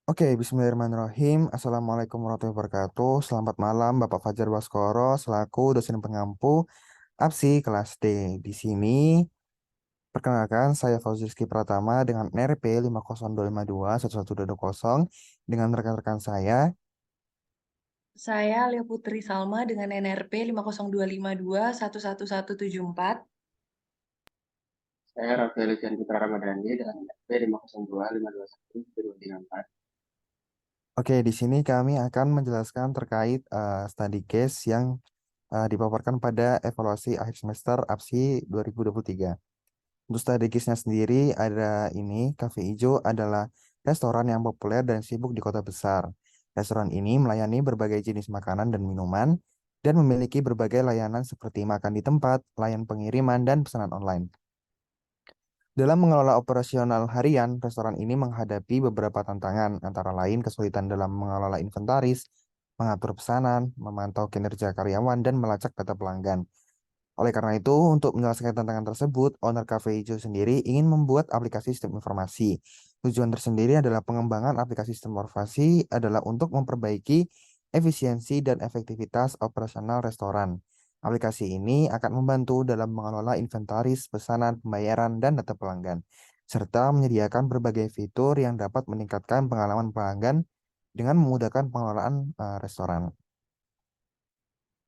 Oke, bismillahirrahmanirrahim. Assalamualaikum warahmatullahi wabarakatuh. Selamat malam, Bapak Fajar Baskoro, selaku dosen pengampu APSI kelas D. Di sini, perkenalkan, saya Fauzi Rizky Pratama dengan NRP 502521120 dengan rekan-rekan saya. Saya Lea Putri Salma dengan NRP 50252111174. Saya Rafael Jan Putra Ramadhani dengan NP 5025211 Oke, di sini kami akan menjelaskan terkait study case yang dipaparkan pada evaluasi akhir semester APSI 2023. Untuk studi case-nya sendiri ada ini, Cafe Ijo adalah restoran yang populer dan sibuk di kota besar. Restoran ini melayani berbagai jenis makanan dan minuman dan memiliki berbagai layanan seperti makan di tempat, layan pengiriman, dan pesanan online. Dalam mengelola operasional harian, restoran ini menghadapi beberapa tantangan, antara lain kesulitan dalam mengelola inventaris, mengatur pesanan, memantau kinerja karyawan, dan melacak data pelanggan. Oleh karena itu, untuk menyelesaikan tantangan tersebut, owner Cafe Ijo sendiri ingin membuat aplikasi sistem informasi. Tujuan tersendiri adalah pengembangan aplikasi sistem informasi adalah untuk memperbaiki efisiensi dan efektivitas operasional restoran. Aplikasi ini akan membantu dalam mengelola inventaris, pesanan, pembayaran, dan data pelanggan, serta menyediakan berbagai fitur yang dapat meningkatkan pengalaman pelanggan dengan memudahkan pengelolaan restoran.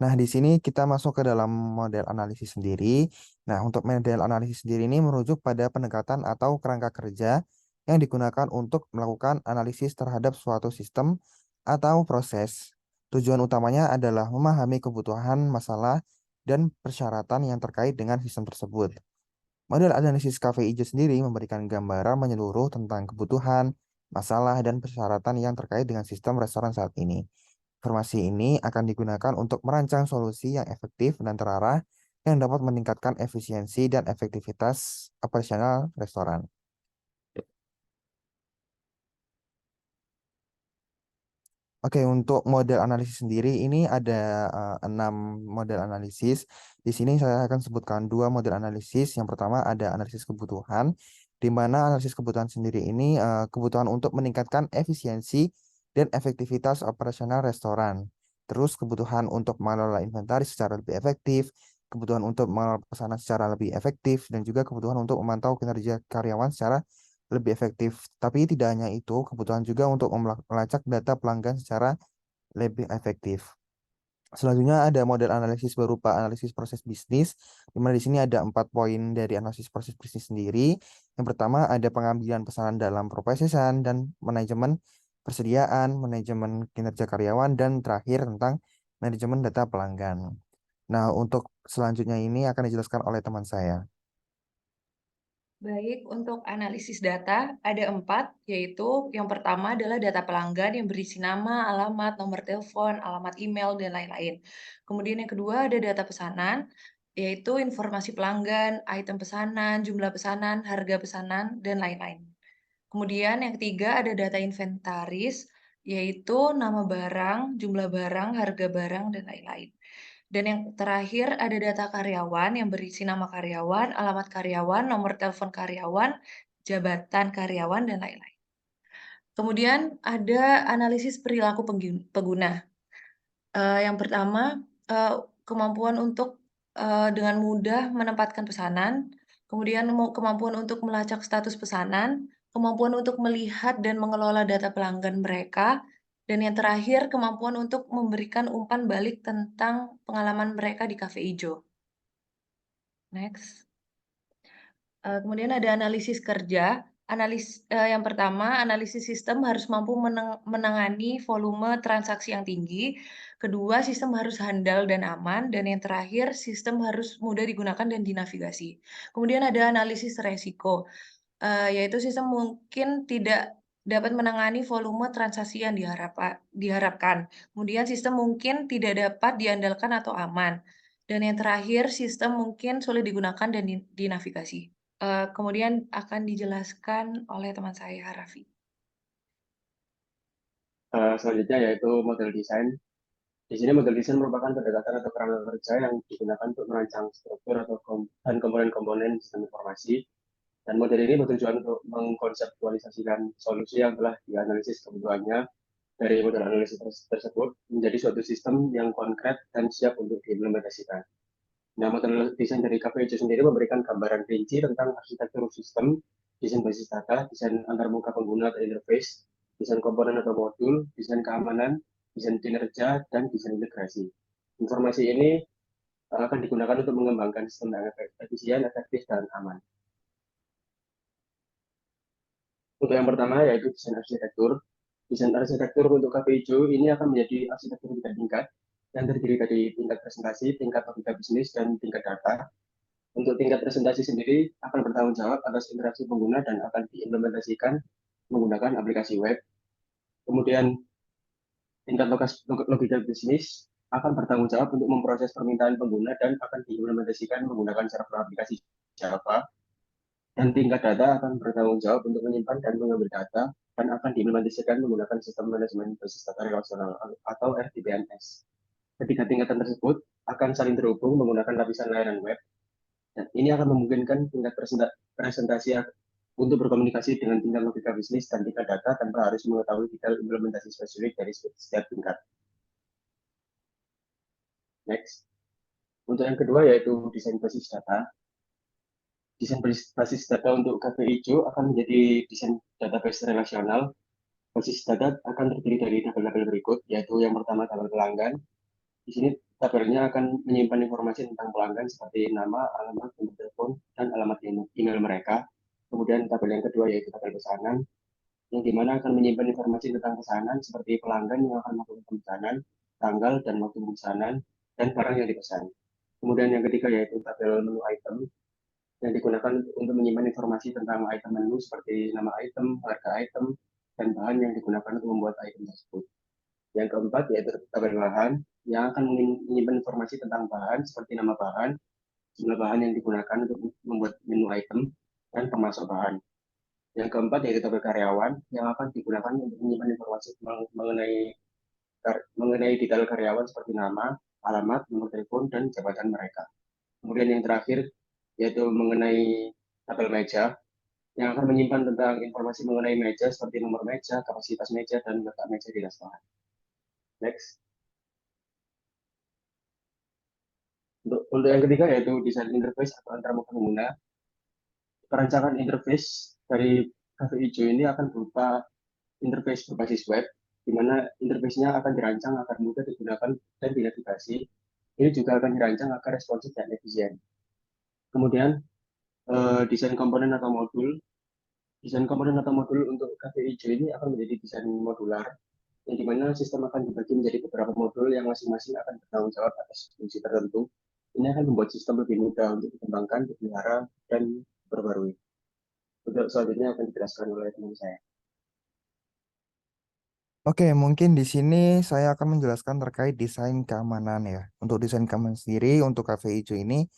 Nah, di sini kita masuk ke dalam model analisis sendiri. Nah, untuk model analisis sendiri ini merujuk pada pendekatan atau kerangka kerja yang digunakan untuk melakukan analisis terhadap suatu sistem atau proses. Tujuan utamanya adalah memahami kebutuhan, masalah, dan persyaratan yang terkait dengan sistem tersebut. Model analisis KVIJ sendiri memberikan gambaran menyeluruh tentang kebutuhan, masalah, dan persyaratan yang terkait dengan sistem restoran saat ini. Informasi ini akan digunakan untuk merancang solusi yang efektif dan terarah yang dapat meningkatkan efisiensi dan efektivitas operasional restoran. Oke, untuk model analisis sendiri ini ada 6 model analisis. Di sini saya akan sebutkan dua model analisis. Yang pertama ada analisis kebutuhan, di mana analisis kebutuhan sendiri ini kebutuhan untuk meningkatkan efisiensi dan efektivitas operasional restoran. Terus kebutuhan untuk mengelola inventaris secara lebih efektif, kebutuhan untuk mengelola pesanan secara lebih efektif, dan juga kebutuhan untuk memantau kinerja karyawan secara lebih efektif. Tapi tidak hanya itu, kebutuhan juga untuk melacak data pelanggan secara lebih efektif. Selanjutnya ada model analisis berupa analisis proses bisnis, di mana di sini ada 4 poin dari analisis proses bisnis sendiri. Yang pertama ada pengambilan pesanan dalam prosesan dan manajemen persediaan, manajemen kinerja karyawan, dan terakhir tentang manajemen data pelanggan. Nah, untuk selanjutnya ini akan dijelaskan oleh teman saya. Baik, untuk analisis data ada 4, yaitu yang pertama adalah data pelanggan yang berisi nama, alamat, nomor telepon, alamat email, dan lain-lain. Kemudian yang kedua ada data pesanan, yaitu informasi pelanggan, item pesanan, jumlah pesanan, harga pesanan, dan lain-lain. Kemudian yang ketiga ada data inventaris, yaitu nama barang, jumlah barang, harga barang, dan lain-lain. Dan yang terakhir ada data karyawan yang berisi nama karyawan, alamat karyawan, nomor telepon karyawan, jabatan karyawan, dan lain-lain. Kemudian ada analisis perilaku pengguna. Yang pertama, kemampuan untuk dengan mudah menempatkan pesanan, kemudian kemampuan untuk melacak status pesanan, kemampuan untuk melihat dan mengelola data pelanggan mereka, dan yang terakhir kemampuan untuk memberikan umpan balik tentang pengalaman mereka di Cafe Ijo. Next. Kemudian ada analisis kerja. Yang pertama, analisis sistem harus mampu menangani volume transaksi yang tinggi. Kedua, sistem harus handal dan aman. Dan yang terakhir, sistem harus mudah digunakan dan dinavigasi. Kemudian ada analisis resiko, yaitu sistem mungkin tidak dapat menangani volume transaksi yang diharapkan. Kemudian sistem mungkin tidak dapat diandalkan atau aman. Dan yang terakhir, sistem mungkin sulit digunakan dan dinavigasi. Kemudian akan dijelaskan oleh teman saya, Raffi. Selanjutnya yaitu model desain. Di sini model desain merupakan pendekatan atau kerangka kerja yang digunakan untuk merancang struktur atau dan komponen-komponen sistem informasi. Dan model ini bertujuan untuk mengkonseptualisasikan solusi yang telah dianalisis kebutuhannya dari model analisis tersebut menjadi suatu sistem yang konkret dan siap untuk diimplementasikan. Nah, model desain dari KPIJ sendiri memberikan gambaran rinci tentang arsitektur sistem, desain basis data, desain antarmuka pengguna atau interface, desain komponen atau modul, desain keamanan, desain kinerja, dan desain integrasi. Informasi ini akan digunakan untuk mengembangkan sistem yang efisien, efektif, dan aman. Untuk yang pertama yaitu desain arsitektur. Desain arsitektur untuk KPIJ ini akan menjadi arsitektur tingkat-tingkat yang terdiri dari tingkat presentasi, tingkat logika bisnis, dan tingkat data. Untuk tingkat presentasi sendiri akan bertanggung jawab atas interaksi pengguna dan akan diimplementasikan menggunakan aplikasi web. Kemudian tingkat logika bisnis akan bertanggung jawab untuk memproses permintaan pengguna dan akan diimplementasikan menggunakan server aplikasi Java. Dan tingkat data akan bertanggung jawab untuk menyimpan dan mengambil data dan akan diimplementasikan menggunakan sistem manajemen basis data relasional atau RDBMS. Ketiga tingkatan tersebut akan saling terhubung menggunakan lapisan layanan web. Dan ini akan memungkinkan tingkat presentasi untuk berkomunikasi dengan tingkat logika bisnis dan tingkat data tanpa harus mengetahui detail implementasi spesifik dari setiap tingkat. Next. Untuk yang kedua yaitu desain basis data. Desain basis data untuk KPIJ akan menjadi desain database relasional. Basis data akan terdiri dari tabel-tabel berikut, yaitu yang pertama tabel pelanggan. Di sini tabelnya akan menyimpan informasi tentang pelanggan seperti nama, alamat, nomor telepon, dan alamat email mereka. Kemudian tabel yang kedua yaitu tabel pesanan, yang dimana akan menyimpan informasi tentang pesanan seperti pelanggan yang akan melakukan pemesanan, tanggal dan waktu pemesanan, dan barang yang dipesan. Kemudian yang ketiga yaitu tabel menu item, yang digunakan untuk menyimpan informasi tentang item menu seperti nama item, harga item, dan bahan yang digunakan untuk membuat item tersebut. Yang keempat yaitu tabel bahan yang akan menyimpan informasi tentang bahan seperti nama bahan, jumlah bahan yang digunakan untuk membuat menu item, dan pemasok bahan. Yang keempat yaitu tabel karyawan yang akan digunakan untuk menyimpan informasi mengenai detail karyawan seperti nama, alamat, nomor telepon, dan jabatan mereka. Kemudian yang terakhir yaitu mengenai tabel meja yang akan menyimpan tentang informasi mengenai meja seperti nomor meja, kapasitas meja, dan letak meja di restoran. Next. Untuk yang ketiga yaitu desain interface atau antarmuka pengguna. Perancangan interface dari KPIJ ini akan berupa interface berbasis web, di mana interface-nya akan dirancang agar mudah digunakan dan dinavigasi. Ini juga akan dirancang agar responsif dan efisien. Kemudian desain komponen atau modul. Desain komponen atau modul untuk KPIJ ini akan menjadi desain modular, yang dimana sistem akan dibagi menjadi beberapa modul yang masing-masing akan bertanggung jawab atas fungsi tertentu. Ini akan membuat sistem lebih mudah untuk dikembangkan, dipelihara, dan diperbarui. Untuk selanjutnya akan dijelaskan oleh teman saya. Oke, mungkin di sini saya akan menjelaskan terkait desain keamanan ya. Untuk desain keamanan sendiri, untuk cafe hijau ini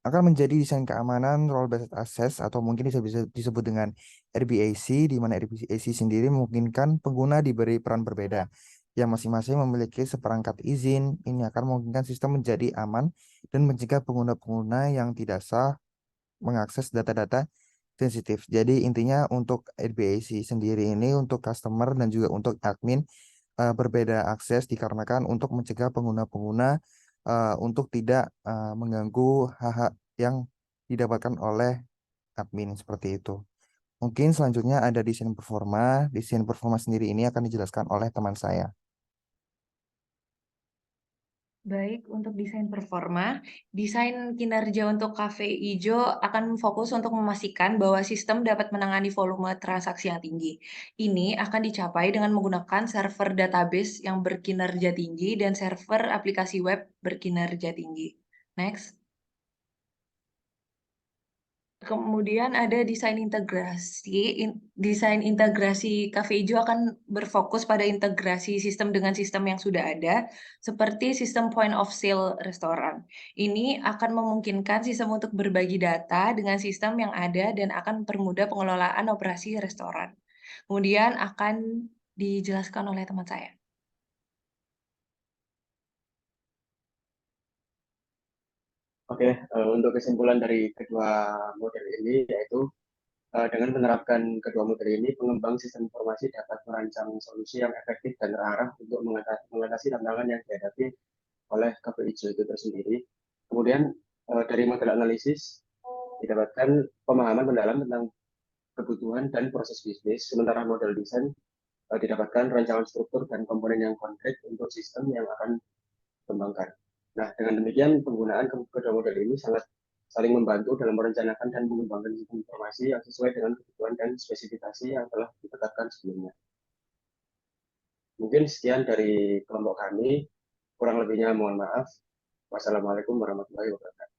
akan menjadi desain keamanan role based access atau mungkin bisa disebut dengan RBAC, di mana RBAC sendiri memungkinkan pengguna diberi peran berbeda yang masing-masing memiliki seperangkat izin. Ini akan memungkinkan sistem menjadi aman dan mencegah pengguna-pengguna yang tidak sah mengakses data-data sensitif. Jadi intinya untuk RBAC sendiri ini untuk customer dan juga untuk admin berbeda akses dikarenakan untuk mencegah pengguna-pengguna untuk tidak mengganggu hak-hak yang didapatkan oleh admin seperti itu. Mungkin selanjutnya ada desain performa. Desain performa sendiri ini akan dijelaskan oleh teman saya. Baik, untuk desain performa, desain kinerja untuk kafe ijo akan fokus untuk memastikan bahwa sistem dapat menangani volume transaksi yang tinggi. Ini akan dicapai dengan menggunakan server database yang berkinerja tinggi dan server aplikasi web berkinerja tinggi. Next. Kemudian ada desain integrasi. Desain integrasi Cafe Ijo akan berfokus pada integrasi sistem dengan sistem yang sudah ada, seperti sistem point of sale restoran. Ini akan memungkinkan sistem untuk berbagi data dengan sistem yang ada dan akan mempermudah pengelolaan operasi restoran. Kemudian akan dijelaskan oleh teman saya. Oke, untuk kesimpulan dari kedua model ini yaitu Dengan menerapkan kedua model ini, pengembang sistem informasi dapat merancang solusi yang efektif dan terarah untuk mengatasi tantangan yang dihadapi oleh KPIJ itu tersendiri. Kemudian dari model analisis didapatkan pemahaman mendalam tentang kebutuhan dan proses bisnis, sementara model desain didapatkan rancangan struktur dan komponen yang konkret untuk sistem yang akan dikembangkan. Nah, dengan demikian penggunaan kedua model ini sangat saling membantu dalam merencanakan dan mengembangkan sistem informasi yang sesuai dengan kebutuhan dan spesifikasi yang telah ditetapkan sebelumnya. Mungkin sekian dari kelompok kami, kurang lebihnya mohon maaf. Wassalamualaikum warahmatullahi wabarakatuh.